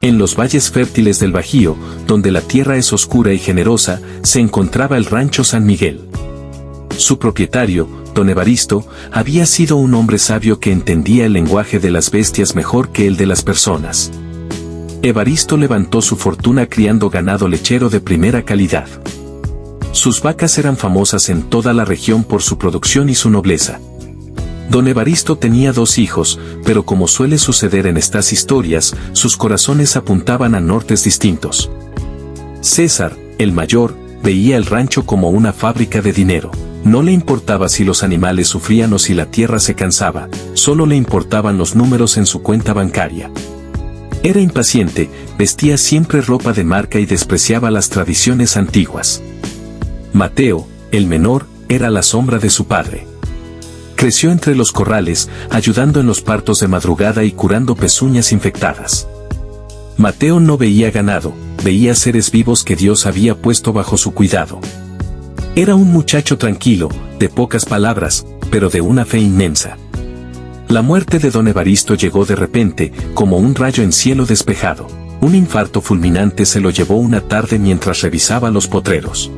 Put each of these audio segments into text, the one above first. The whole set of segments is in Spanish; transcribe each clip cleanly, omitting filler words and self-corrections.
En los valles fértiles del Bajío, donde la tierra es oscura y generosa, se encontraba el rancho San Miguel. Su propietario, don Evaristo, había sido un hombre sabio que entendía el lenguaje de las bestias mejor que el de las personas. Evaristo levantó su fortuna criando ganado lechero de primera calidad. Sus vacas eran famosas en toda la región por su producción y su nobleza. Don Evaristo tenía 2 hijos, pero como suele suceder en estas historias, sus corazones apuntaban a nortes distintos. César, el mayor, veía el rancho como una fábrica de dinero. No le importaba si los animales sufrían o si la tierra se cansaba, solo le importaban los números en su cuenta bancaria. Era impaciente, vestía siempre ropa de marca y despreciaba las tradiciones antiguas. Mateo, el menor, era la sombra de su padre. Creció entre los corrales, ayudando en los partos de madrugada y curando pezuñas infectadas. Mateo no veía ganado, veía seres vivos que Dios había puesto bajo su cuidado. Era un muchacho tranquilo, de pocas palabras, pero de una fe inmensa. La muerte de don Evaristo llegó de repente, como un rayo en cielo despejado. Un infarto fulminante se lo llevó una tarde mientras revisaba los potreros.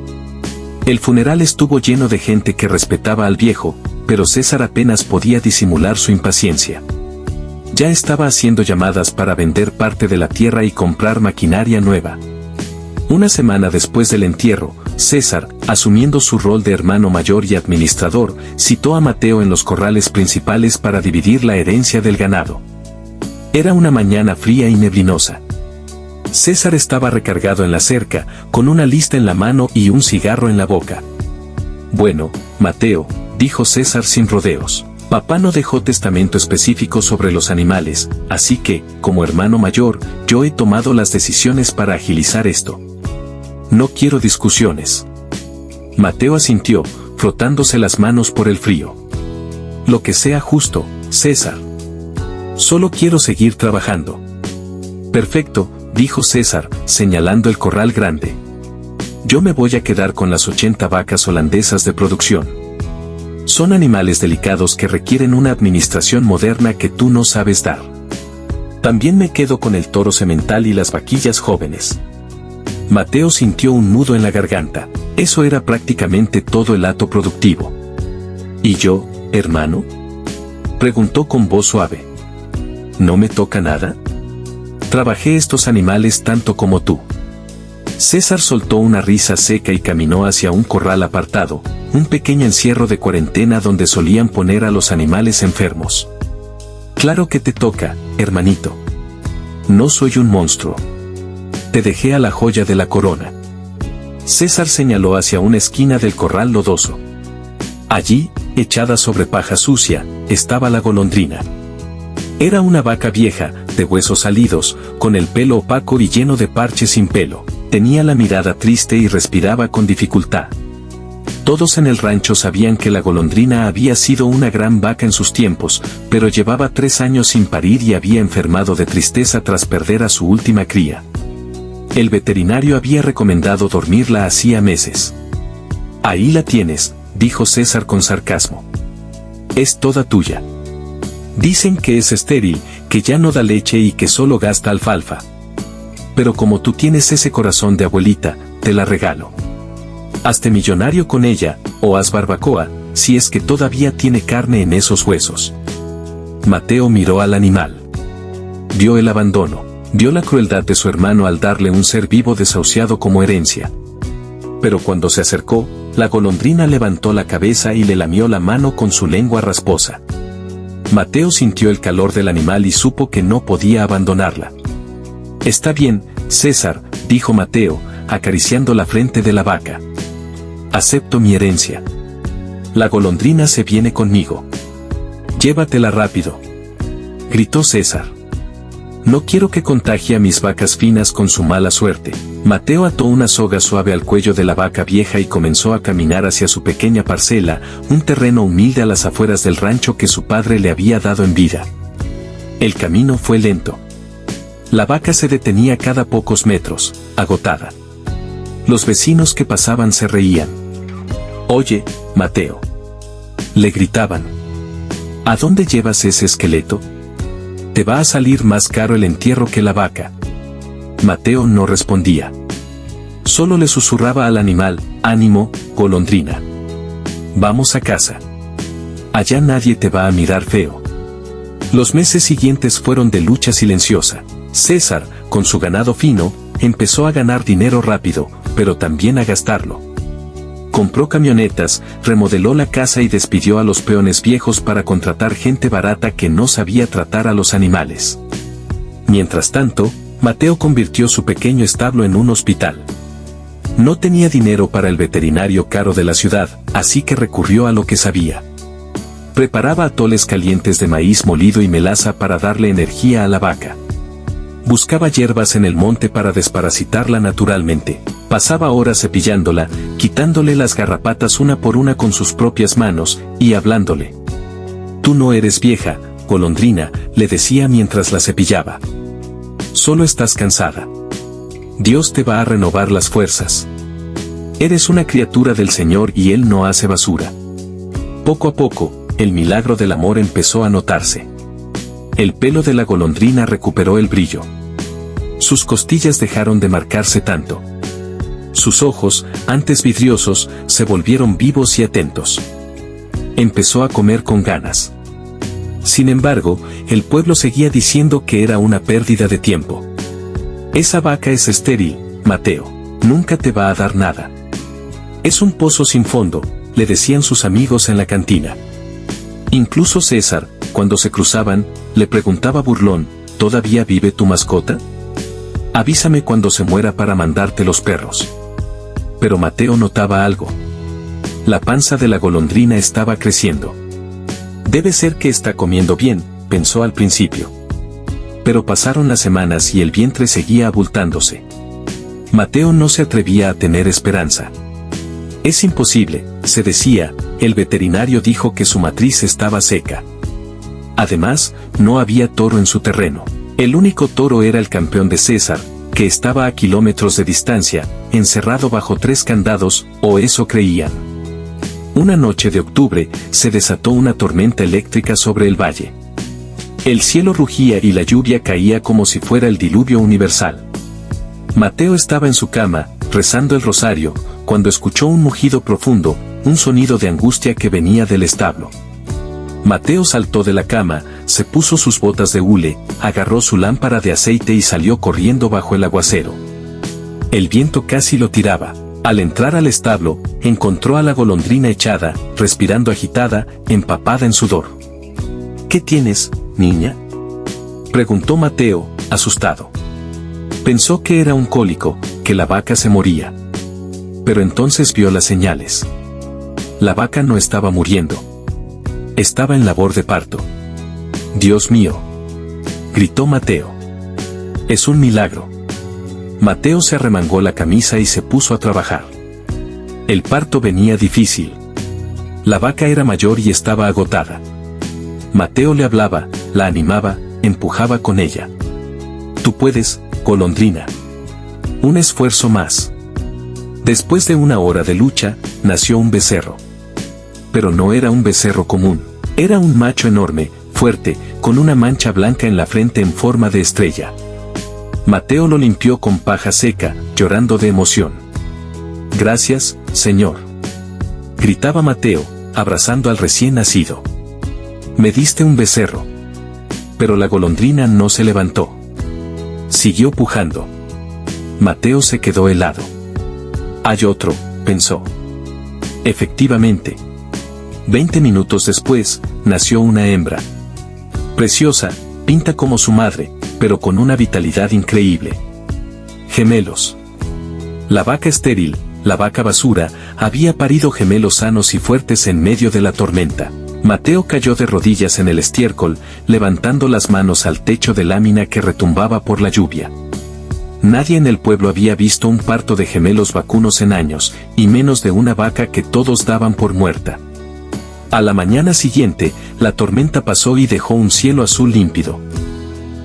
El funeral estuvo lleno de gente que respetaba al viejo, pero César apenas podía disimular su impaciencia. Ya estaba haciendo llamadas para vender parte de la tierra y comprar maquinaria nueva. Una semana después del entierro, César, asumiendo su rol de hermano mayor y administrador, citó a Mateo en los corrales principales para dividir la herencia del ganado. Era una mañana fría y neblinosa. César estaba recargado en la cerca, con una lista en la mano y un cigarro en la boca. «Bueno, Mateo», dijo César sin rodeos, «papá no dejó testamento específico sobre los animales, así que, como hermano mayor, yo he tomado las decisiones para agilizar esto. No quiero discusiones». Mateo asintió, frotándose las manos por el frío. «Lo que sea justo, César. Solo quiero seguir trabajando». «Perfecto», dijo César, señalando el corral grande. «Yo me voy a quedar con las 80 vacas holandesas de producción. Son animales delicados que requieren una administración moderna que tú no sabes dar. También me quedo con el toro semental y las vaquillas jóvenes». Mateo sintió un nudo en la garganta. Eso era prácticamente todo el hato productivo. «¿Y yo, hermano?», preguntó con voz suave. «¿No me toca nada? Trabajé estos animales tanto como tú». César soltó una risa seca y caminó hacia un corral apartado, un pequeño encierro de cuarentena donde solían poner a los animales enfermos. «Claro que te toca, hermanito. No soy un monstruo. Te dejé a la joya de la corona». César señaló hacia una esquina del corral lodoso. Allí, echada sobre paja sucia, estaba la golondrina. Era una vaca vieja, de huesos salidos, con el pelo opaco y lleno de parches sin pelo. Tenía la mirada triste y respiraba con dificultad. Todos en el rancho sabían que la golondrina había sido una gran vaca en sus tiempos, pero llevaba 3 años sin parir y había enfermado de tristeza tras perder a su última cría. El veterinario había recomendado dormirla hacía meses. «Ahí la tienes», dijo César con sarcasmo. «Es toda tuya. Dicen que es estéril, que ya no da leche y que solo gasta alfalfa. Pero como tú tienes ese corazón de abuelita, te la regalo. Hazte millonario con ella, o haz barbacoa, si es que todavía tiene carne en esos huesos». Mateo miró al animal. Vio el abandono, vio la crueldad de su hermano al darle un ser vivo desahuciado como herencia. Pero cuando se acercó, la golondrina levantó la cabeza y le lamió la mano con su lengua rasposa. Mateo sintió el calor del animal y supo que no podía abandonarla. «Está bien, César», dijo Mateo, acariciando la frente de la vaca. «Acepto mi herencia. La golondrina se viene conmigo. Llévatela rápido», gritó César. «No quiero que contagie a mis vacas finas con su mala suerte». Mateo ató una soga suave al cuello de la vaca vieja y comenzó a caminar hacia su pequeña parcela, un terreno humilde a las afueras del rancho que su padre le había dado en vida. El camino fue lento. La vaca se detenía cada pocos metros, agotada. Los vecinos que pasaban se reían. «Oye, Mateo», le gritaban, «¿a dónde llevas ese esqueleto? Te va a salir más caro el entierro que la vaca». Mateo no respondía. Solo le susurraba al animal: ánimo, golondrina. Vamos a casa. Allá nadie te va a mirar feo. Los meses siguientes fueron de lucha silenciosa. César, con su ganado fino, empezó a ganar dinero rápido, pero también a gastarlo. Compró camionetas, remodeló la casa y despidió a los peones viejos para contratar gente barata que no sabía tratar a los animales. Mientras tanto, Mateo convirtió su pequeño establo en un hospital. No tenía dinero para el veterinario caro de la ciudad, así que recurrió a lo que sabía. Preparaba atoles calientes de maíz molido y melaza para darle energía a la vaca. Buscaba hierbas en el monte para desparasitarla naturalmente. Pasaba horas cepillándola, quitándole las garrapatas una por una con sus propias manos, y hablándole. Tú no eres vieja, golondrina, le decía mientras la cepillaba. Solo estás cansada. Dios te va a renovar las fuerzas. Eres una criatura del Señor y Él no hace basura. Poco a poco, el milagro del amor empezó a notarse. El pelo de la golondrina recuperó el brillo. Sus costillas dejaron de marcarse tanto. Sus ojos, antes vidriosos, se volvieron vivos y atentos. Empezó a comer con ganas. Sin embargo, el pueblo seguía diciendo que era una pérdida de tiempo. Esa vaca es estéril, Mateo. Nunca te va a dar nada. Es un pozo sin fondo, le decían sus amigos en la cantina. Incluso César, cuando se cruzaban, le preguntaba burlón: ¿todavía vive tu mascota? Avísame cuando se muera para mandarte los perros. Pero Mateo notaba algo. La panza de la golondrina estaba creciendo. Debe ser que está comiendo bien, pensó al principio. Pero pasaron las semanas y el vientre seguía abultándose. Mateo no se atrevía a tener esperanza. Es imposible, se decía, el veterinario dijo que su matriz estaba seca. Además, no había toro en su terreno. El único toro era el campeón de César, que estaba a kilómetros de distancia, encerrado bajo 3 candados, o eso creían. Una noche de octubre, se desató una tormenta eléctrica sobre el valle. El cielo rugía y la lluvia caía como si fuera el diluvio universal. Mateo estaba en su cama, rezando el rosario, cuando escuchó un mugido profundo, un sonido de angustia que venía del establo. Mateo saltó de la cama, se puso sus botas de hule, agarró su lámpara de aceite y salió corriendo bajo el aguacero. El viento casi lo tiraba. Al entrar al establo, encontró a la golondrina echada, respirando agitada, empapada en sudor. ¿Qué tienes, niña?, preguntó Mateo, asustado. Pensó que era un cólico, que la vaca se moría. Pero entonces vio las señales. La vaca no estaba muriendo. Estaba en labor de parto. «Dios mío», gritó Mateo. «Es un milagro». Mateo se arremangó la camisa y se puso a trabajar. El parto venía difícil. La vaca era mayor y estaba agotada. Mateo le hablaba, la animaba, empujaba con ella. «Tú puedes, golondrina. Un esfuerzo más». Después de una hora de lucha, nació un becerro. Pero no era un becerro común. Era un macho enorme, fuerte, con una mancha blanca en la frente en forma de estrella. Mateo lo limpió con paja seca, llorando de emoción. «Gracias, Señor», gritaba Mateo, abrazando al recién nacido. «Me diste un becerro». Pero la golondrina no se levantó. Siguió pujando. Mateo se quedó helado. «Hay otro», pensó. Efectivamente. 20 minutos después, nació una hembra. Preciosa, pinta como su madre, pero con una vitalidad increíble. Gemelos. La vaca estéril, la vaca basura, había parido gemelos sanos y fuertes en medio de la tormenta. Mateo cayó de rodillas en el estiércol, levantando las manos al techo de lámina que retumbaba por la lluvia. Nadie en el pueblo había visto un parto de gemelos vacunos en años, y menos de una vaca que todos daban por muerta. A la mañana siguiente, la tormenta pasó y dejó un cielo azul límpido.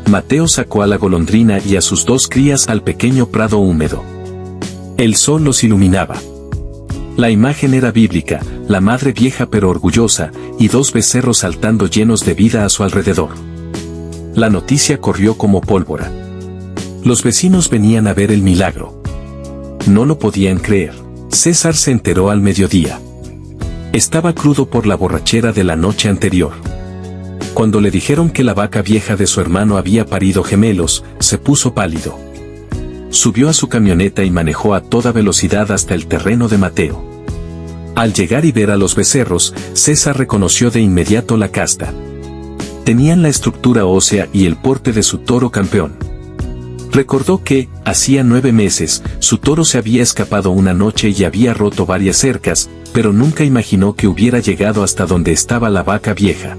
Mateo sacó a la golondrina y a sus 2 crías al pequeño prado húmedo. El sol los iluminaba. La imagen era bíblica, la madre vieja pero orgullosa, y 2 becerros saltando llenos de vida a su alrededor. La noticia corrió como pólvora. Los vecinos venían a ver el milagro. No lo podían creer. César se enteró al mediodía. Estaba crudo por la borrachera de la noche anterior. Cuando le dijeron que la vaca vieja de su hermano había parido gemelos, se puso pálido. Subió a su camioneta y manejó a toda velocidad hasta el terreno de Mateo. Al llegar y ver a los becerros, César reconoció de inmediato la casta. Tenían la estructura ósea y el porte de su toro campeón. Recordó que, hacía 9 meses, su toro se había escapado una noche y había roto varias cercas, pero nunca imaginó que hubiera llegado hasta donde estaba la vaca vieja.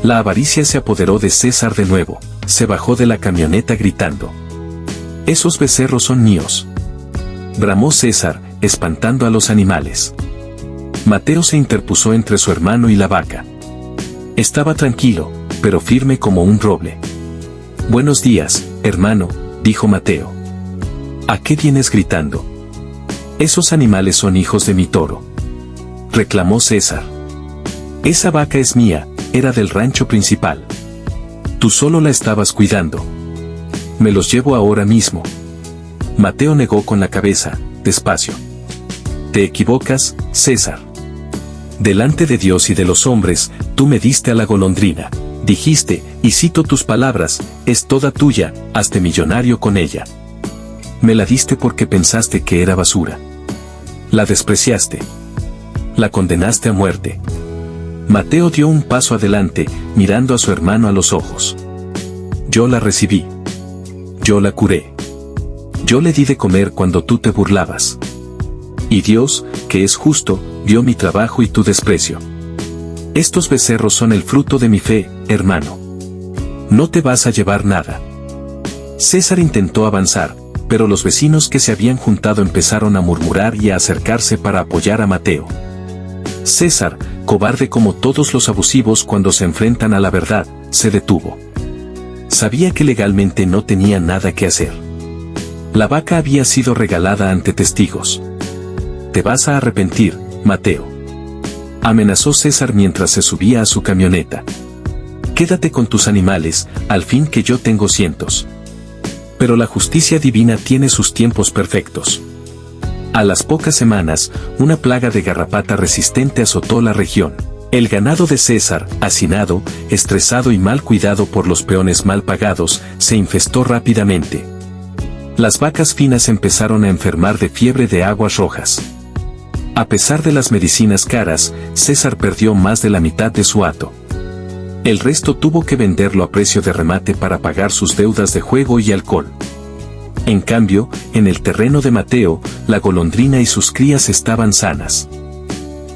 La avaricia se apoderó de César de nuevo. Se bajó de la camioneta gritando: «¡Esos becerros son míos!», bramó César, espantando a los animales. Mateo se interpuso entre su hermano y la vaca. Estaba tranquilo, pero firme como un roble. «Buenos días, hermano», dijo Mateo. «¿A qué vienes gritando?». «Esos animales son hijos de mi toro», reclamó César. «Esa vaca es mía, era del rancho principal. Tú solo la estabas cuidando. Me los llevo ahora mismo». Mateo negó con la cabeza, despacio. «Te equivocas, César. Delante de Dios y de los hombres, tú me diste a la golondrina. Dijiste, y cito tus palabras, es toda tuya, hazte millonario con ella. Me la diste porque pensaste que era basura. La despreciaste. La condenaste a muerte». Mateo dio un paso adelante, mirando a su hermano a los ojos. «Yo la recibí. Yo la curé. Yo le di de comer cuando tú te burlabas. Y Dios, que es justo, vio mi trabajo y tu desprecio. Estos becerros son el fruto de mi fe, hermano. No te vas a llevar nada». César intentó avanzar, pero los vecinos que se habían juntado empezaron a murmurar y a acercarse para apoyar a Mateo. César, cobarde como todos los abusivos cuando se enfrentan a la verdad, se detuvo. Sabía que legalmente no tenía nada que hacer. La vaca había sido regalada ante testigos. «Te vas a arrepentir, Mateo», amenazó César mientras se subía a su camioneta. «Quédate con tus animales, al fin que yo tengo cientos. Pero la justicia divina tiene sus tiempos perfectos». A las pocas semanas, una plaga de garrapata resistente azotó la región. El ganado de César, hacinado, estresado y mal cuidado por los peones mal pagados, se infestó rápidamente. Las vacas finas empezaron a enfermar de fiebre de aguas rojas. A pesar de las medicinas caras, César perdió más de la mitad de su hato. El resto tuvo que venderlo a precio de remate para pagar sus deudas de juego y alcohol. En cambio, en el terreno de Mateo, la golondrina y sus crías estaban sanas.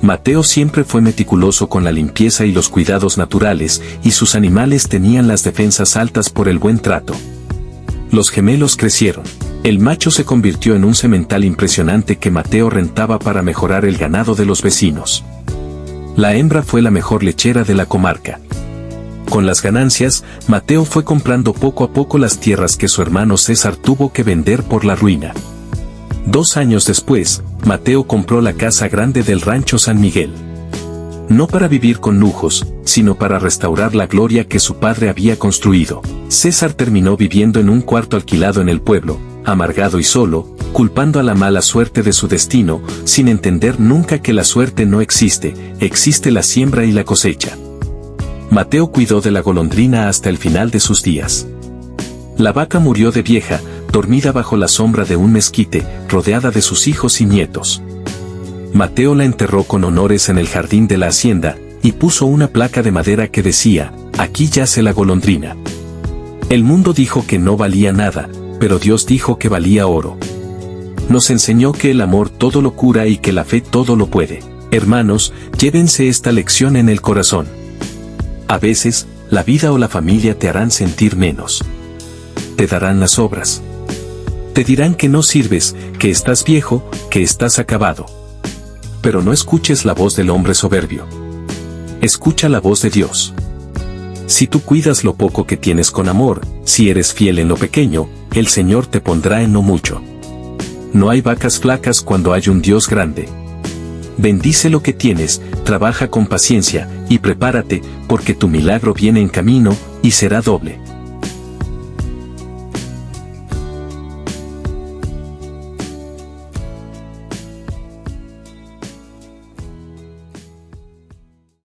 Mateo siempre fue meticuloso con la limpieza y los cuidados naturales, y sus animales tenían las defensas altas por el buen trato. Los gemelos crecieron. El macho se convirtió en un semental impresionante que Mateo rentaba para mejorar el ganado de los vecinos. La hembra fue la mejor lechera de la comarca. Con las ganancias, Mateo fue comprando poco a poco las tierras que su hermano César tuvo que vender por la ruina. 2 años después, Mateo compró la casa grande del rancho San Miguel. No para vivir con lujos, sino para restaurar la gloria que su padre había construido. César terminó viviendo en un cuarto alquilado en el pueblo, amargado y solo, culpando a la mala suerte de su destino, sin entender nunca que la suerte no existe, existe la siembra y la cosecha. Mateo cuidó de la golondrina hasta el final de sus días. La vaca murió de vieja, dormida bajo la sombra de un mezquite, rodeada de sus hijos y nietos. Mateo la enterró con honores en el jardín de la hacienda, y puso una placa de madera que decía: «Aquí yace la golondrina». El mundo dijo que no valía nada, pero Dios dijo que valía oro. Nos enseñó que el amor todo lo cura y que la fe todo lo puede. Hermanos, llévense esta lección en el corazón. A veces, la vida o la familia te harán sentir menos. Te darán las obras. Te dirán que no sirves, que estás viejo, que estás acabado. Pero no escuches la voz del hombre soberbio. Escucha la voz de Dios. Si tú cuidas lo poco que tienes con amor, si eres fiel en lo pequeño, el Señor te pondrá en lo mucho. No hay vacas flacas cuando hay un Dios grande. Bendice lo que tienes, trabaja con paciencia, y prepárate, porque tu milagro viene en camino, y será doble.